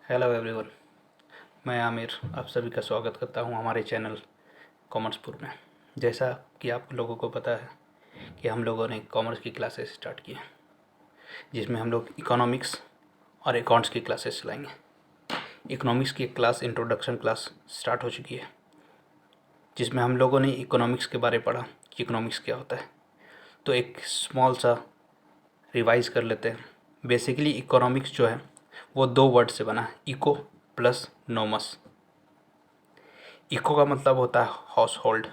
Hello everyone. मैं आमिर आप सभी का स्वागत करता हूं हमारे चैनल कॉमर्सपुर में। जैसा कि आप लोगों को पता है कि हम लोगों ने कॉमर्स की क्लासेस स्टार्ट की हैं, जिसमें हम लोग इकोनॉमिक्स और अकाउंट्स की क्लासेस चलाएंगे। इकोनॉमिक्स की एक क्लास इंट्रोडक्शन क्लास स्टार्ट हो चुकी है, जिसमें हम लोगों ने इकोनॉमिक्स के बारे पढ़ा कि इकोनॉमिक्स क्या होता है। तो एक स्मॉल सा रिवाइज कर लेते हैं। बेसिकली इकोनॉमिक्स जो है वो दो वर्ड से बना है, इको प्लस नोमस। इको का मतलब होता है हाउस होल्ड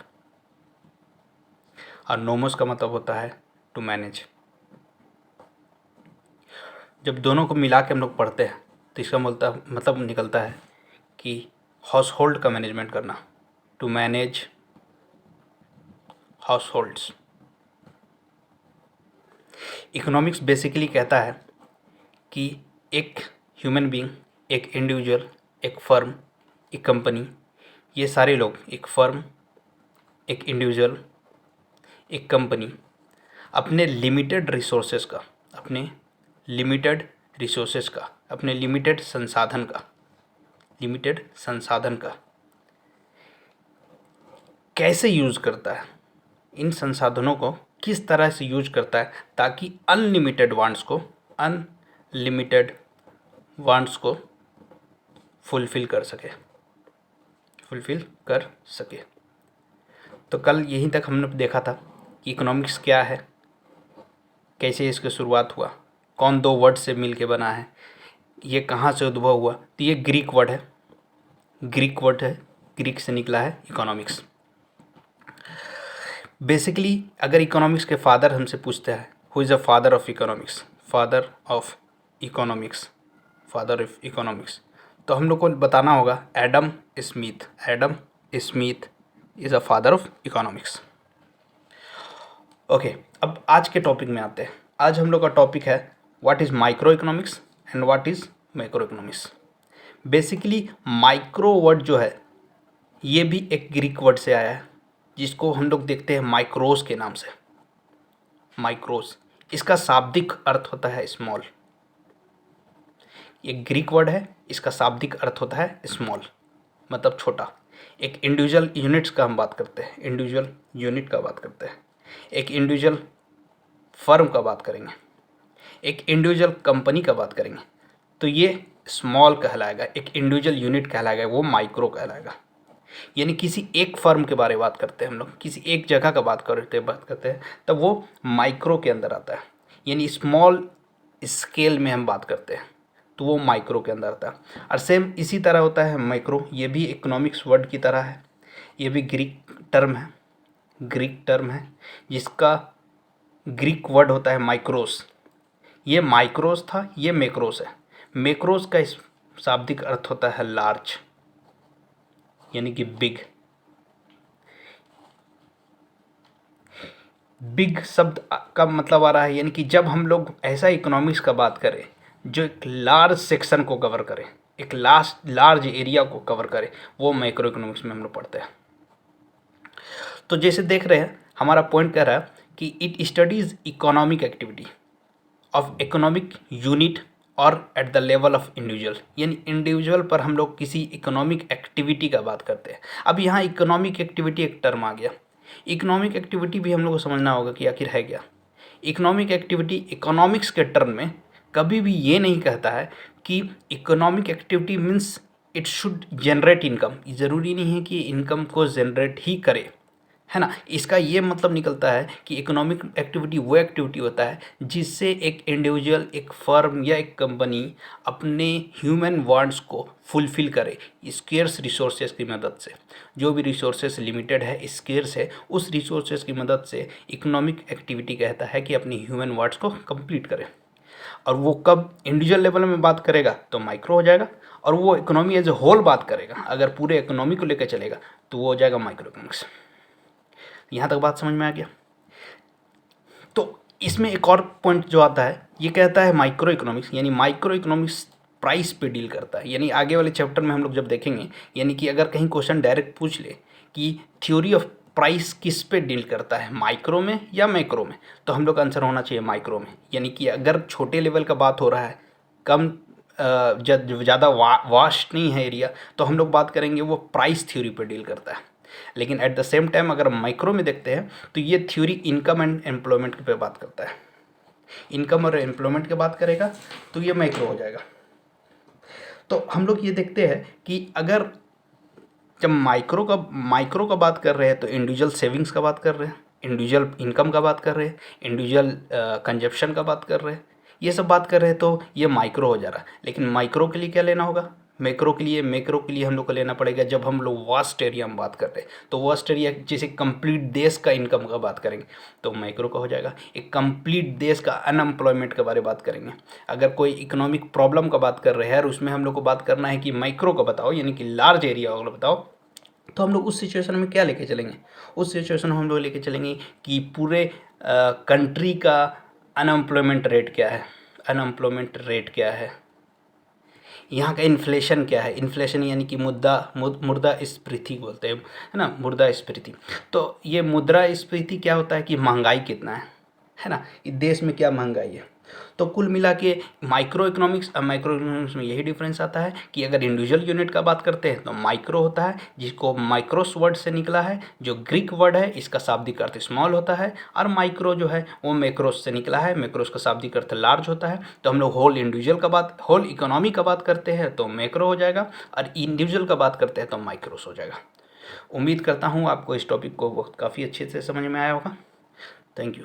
और नोमस का मतलब होता है टू मैनेज। जब दोनों को मिला के हम लोग पढ़ते हैं तो इसका मतलब निकलता है कि हाउस होल्ड का मैनेजमेंट करना, to manage households. Economics basically कहता है कि एक ह्यूमन बीइंग, एक इंडिविजुअल, एक फर्म, एक कंपनी, ये सारे लोग, एक फर्म, एक इंडिविजुअल, एक कंपनी, अपने लिमिटेड रिसोर्सेज का, अपने लिमिटेड रिसोर्सेज का, अपने लिमिटेड संसाधन का कैसे यूज़ करता है, इन संसाधनों को किस तरह से यूज करता है ताकि अनलिमिटेड वांट्स को फुलफिल कर सके। तो कल यहीं तक हमने देखा था कि इकोनॉमिक्स क्या है, कैसे इसकी शुरुआत हुआ, कौन दो वर्ड से मिल के बना है, ये कहाँ से उद्भव हुआ। तो ये ग्रीक वर्ड है, ग्रीक से निकला है इकोनॉमिक्स। बेसिकली अगर इकोनॉमिक्स के फादर हमसे पूछते हैं who is the father of economics, तो हम लोग को बताना होगा Adam Smith is a father of economics. Okay, अब आज के टॉपिक में आते हैं। आज हम लोग का टॉपिक है what is micro economics and what is macro economics. Basically micro word जो है ये भी एक ग्रीक वर्ड से आया है, जिसको हम लोग देखते हैं माइक्रोस के नाम से। माइक्रोस, इसका शाब्दिक अर्थ होता है स्मॉल। ये ग्रीक वर्ड है, इसका शाब्दिक अर्थ होता है स्मॉल, मतलब छोटा। एक इंडिविजुअल यूनिट्स का हम बात करते हैं, इंडिविजुअल यूनिट का बात करते हैं, एक इंडिविजुअल फर्म का बात करेंगे, एक इंडिविजुअल कंपनी का बात करेंगे, तो ये स्मॉल कहलाएगा। एक इंडिविजुअल यूनिट कहलाएगा, वो माइक्रो कहलाएगा। यानी किसी एक फर्म के बारे में बात करते हैं हम लोग, किसी एक जगह का बात करते हैं, तब वो माइक्रो के अंदर आता है। यानी स्मॉल स्केल में हम बात करते हैं तो वो माइक्रो के अंदर आता है। और सेम इसी तरह होता है मैक्रो, ये भी इकोनॉमिक्स वर्ड की तरह है, ये भी ग्रीक टर्म है जिसका ग्रीक वर्ड होता है माइक्रोस। ये माइक्रोस था, ये मैक्रोस है। मैक्रोस का शाब्दिक अर्थ होता है लार्ज, यानी कि बिग शब्द का मतलब आ रहा है, यानी कि जब हम लोग ऐसा इकोनॉमिक्स का बात करें जो एक लार्ज सेक्शन को कवर करे, एक लार्ज एरिया को कवर करे, वो मैक्रो इकोनॉमिक्स में हम लोग पढ़ते हैं। तो जैसे देख रहे हैं हमारा पॉइंट कह रहा है कि it studies economic activity of economic unit और at the level of individual. यानी इंडिविजुअल पर हम लोग किसी इकोनॉमिक एक्टिविटी का बात करते हैं। अब यहाँ इकोनॉमिक एक्टिविटी एक टर्म आ गया। इकोनॉमिक एक्टिविटी भी हम लोग को समझना होगा कि आखिर है क्या। इकोनॉमिक एक्टिविटी इकोनॉमिक्स के टर्म में कभी भी ये नहीं कहता है कि economic activity means it should generate income. ज़रूरी नहीं है कि इनकम को जनरेट ही करे, है ना। इसका ये मतलब निकलता है कि इकोनॉमिक एक्टिविटी वो एक्टिविटी होता है जिससे एक इंडिविजुअल, एक फर्म या एक कंपनी अपने ह्यूमन वांट्स को फुलफिल करे स्केर्स रिसोर्सेज की मदद से। जो भी रिसोर्सेज लिमिटेड है, स्केर्स है, उस रिसोर्सेज की मदद से इकोनॉमिक एक्टिविटी कहता है कि अपनी ह्यूमन वांट्स को कंप्लीट करे। और वो कब इंडिविजुअल लेवल में बात करेगा तो माइक्रो हो जाएगा, और वो इकोनॉमी एज ए होल बात करेगा, अगर पूरे इकोनॉमी को लेकर चलेगा तो वो हो जाएगा माइक्रो इकोनॉमिक्स। यहाँ तक बात समझ में आ गया। तो इसमें एक और पॉइंट जो आता है, ये कहता है माइक्रो इकोनॉमिक्स, यानी माइक्रो इकोनॉमिक्स प्राइस पे डील करता है। यानी आगे वाले चैप्टर में हम लोग जब देखेंगे, यानी कि अगर कहीं क्वेश्चन डायरेक्ट पूछ ले कि थ्योरी ऑफ प्राइस किस पे डील करता है, माइक्रो में या मैक्रो में, तो हम लोग का आंसर होना चाहिए माइक्रो में। यानी कि अगर छोटे लेवल का बात हो रहा है, कम ज़्यादा वास्ट नहीं है एरिया, तो हम लोग बात करेंगे वो प्राइस थ्योरी पे डील करता है। लेकिन एट द सेम टाइम अगर माइक्रो में देखते हैं तो ये थ्योरी इनकम एंड एम्प्लॉयमेंट पे बात करता है। इनकम और एम्प्लॉयमेंट की बात करेगा तो ये माइक्रो हो जाएगा। तो हम लोग ये देखते हैं कि अगर जब माइक्रो का बात कर रहे हैं तो इंडिविजुअल सेविंग्स का बात कर रहे हैं, इंडिविजुअल इनकम का बात कर रहे हैं, इंडिविजुअल कंजप्शन का बात कर रहे हैं, ये सब बात कर रहे हैं, तो ये माइक्रो हो जा रहा है। लेकिन माइक्रो के लिए क्या लेना होगा? मैक्रो के लिए हम लोग को लेना पड़ेगा। जब हम लोग वास्ट एरिया में बात करते हैं तो वास्ट एरिया जैसे कंप्लीट देश का इनकम का बात करेंगे तो माइक्रो का हो जाएगा। एक कंप्लीट देश का अनएम्प्लॉयमेंट के बारे में बात करेंगे। अगर कोई इकोनॉमिक प्रॉब्लम का बात कर रहे हैं और उसमें हम लोग को बात करना है कि माइक्रो का बताओ, यानी कि लार्ज एरिया वाला बताओ, तो हम लोग उस सिचुएशन में क्या लेके चलेंगे? उस सिचुएशन में हम लोग लेके चलेंगे कि पूरे कंट्री का अनएम्प्लॉयमेंट रेट क्या है, अनएम्प्लॉयमेंट रेट क्या है, यहाँ का इन्फ्लेशन क्या है। इन्फ्लेशन यानी कि मुद्रास्फीति बोलते हैं, है ना, मुद्रास्फीति। तो ये मुद्रास्फीति क्या होता है कि महंगाई कितना है ना, इस देश में क्या महंगाई है। तो कुल मिला के माइक्रो इकोनॉमिक्स में यही डिफरेंस आता है कि अगर इंडिविजुअल यूनिट का बात करते हैं तो माइक्रो होता है, जिसको माइक्रोस वर्ड से निकला है, जो ग्रीक वर्ड है, इसका शाब्दिक अर्थ स्मॉल होता है। और माइक्रो जो है वो मैक्रोस से निकला है, मैक्रोस का शाब्दिक अर्थ लार्ज होता है। तो हम लोग होल इकोनॉमी का बात करते हैं तो मैक्रो हो जाएगा, और इंडिविजुअल का बात करते हैं तो माइक्रोस हो जाएगा। उम्मीद करता हूँ आपको इस टॉपिक को बहुत काफ़ी अच्छे से समझ में आया होगा। Thank you.